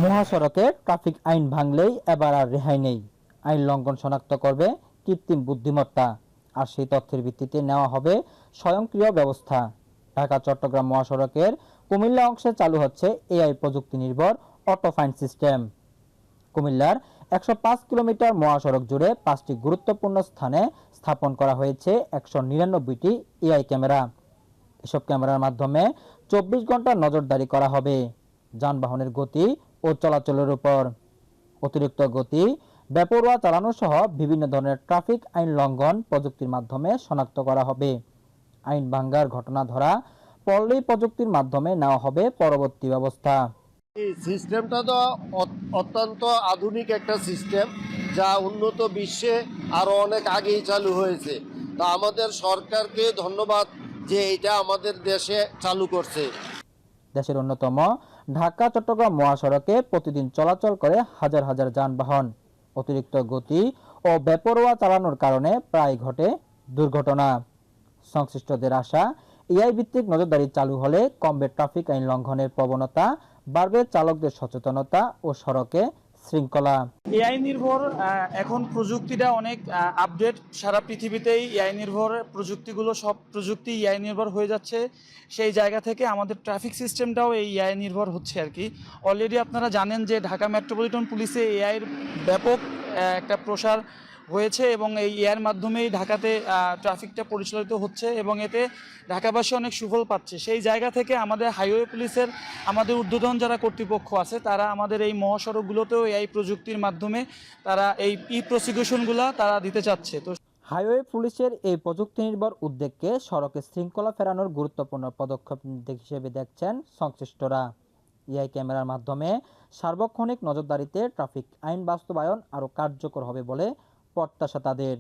মহাসড়কে ট্রাফিক আইন ভাঙলেই এবার আর রেহাই নেই। আইন লঙ্ঘন শনাক্ত করবে কৃত্রিম বুদ্ধিমত্তা, আর সেই তথ্যের ভিত্তিতে নেওয়া হবে স্বয়ংক্রিয় ব্যবস্থা। ঢাকা চট্টগ্রাম মহাসড়কের কুমিল্লা অংশে চালু হচ্ছে এআই প্রযুক্তি নির্ভর অটো ফাইন সিস্টেম। কুমিল্লার ১০৫ কিলোমিটার মহাসড়ক জুড়ে ৫টি গুরুত্বপূর্ণ স্থানে স্থাপন করা হয়েছে ১৯৯টি এআই ক্যামেরা। এসব ক্যামেরার মাধ্যমে ২৪ ঘন্টা নজরদারি করা হবে যানবাহনের গতি ও চলাচলের উপর। অতিরিক্ত গতি, বেপরোয়া চালানো সহ বিভিন্ন ধরনের ট্রাফিক আইন লঙ্ঘন প্রযুক্তির মাধ্যমে শনাক্ত করা হবে। আইন ভাঙ্গার ঘটনা ধরা পড়লেই প্রযুক্তির মাধ্যমে নেওয়া হবে পরবর্তী ব্যবস্থা। এই সিস্টেমটা তো অত্যন্ত আধুনিক একটা সিস্টেম, যা উন্নত বিশ্বে আরো অনেক আগেই চালু হয়েছে। তা আমাদের সরকারকে ধন্যবাদ যে এটা আমাদের দেশে চালু করছে। দেশের অন্যতম ঢাকা চট্টগ্রাম মহাসড়কে প্রতিদিন চলাচল করে হাজার হাজার যানবাহন। অতিরিক্ত গতি ও বেপরোয়া চালানোর কারণে প্রায় ঘটে দুর্ঘটনা। সংশ্লিষ্টদের আশা, এআই ভিত্তিক নজরদারি চালু হলে কমবে ট্রাফিক আইন লঙ্ঘনের প্রবণতা, বাড়বে চালকদের সচেতনতা ও সড়কে শৃঙ্খলা। এআই নির্ভর এখন প্রযুক্তিটা অনেক আপডেট। সারা পৃথিবীতেই এআই নির্ভর প্রযুক্তিগুলো, সব প্রযুক্তি এআই নির্ভর হয়ে যাচ্ছে। সেই জায়গা থেকে আমাদের ট্রাফিক সিস্টেমটাও এই এআই নির্ভর হচ্ছে আর কি। অলরেডি আপনারা জানেন যে ঢাকা মেট্রোপলিটন পুলিশে এআইয়ের ব্যাপক একটা প্রসার হয়েছে এবং এই এআইয়ের মাধ্যমেই ঢাকাতে ট্রাফিকটা পরিচালিত হচ্ছে এবং এতে ঢাকাবাসী অনেক সুফল পাচ্ছে। সেই জায়গা থেকে আমাদের হাইওয়ে পুলিশের আমাদের ঊর্ধ্বতন যারা কর্তৃপক্ষ আছে, তারা আমাদের এই মহাসড়কগুলোতেও এই প্রযুক্তির মাধ্যমে তারা এই প্রসিকিউশনগুলো তারা দিতে চাচ্ছে। তো হাইওয়ে পুলিশের এই প্রযুক্তি নির্ভর উদ্যোগকে সড়কে শৃঙ্খলা ফেরানোর গুরুত্বপূর্ণ পদক্ষেপ হিসেবে দেখছেন সংশ্লিষ্টরা। এআই ক্যামেরার মাধ্যমে সার্বক্ষণিক নজরদারিতে ট্রাফিক আইন বাস্তবায়ন আরও কার্যকর হবে বলে প্রত্যাশা তাদের।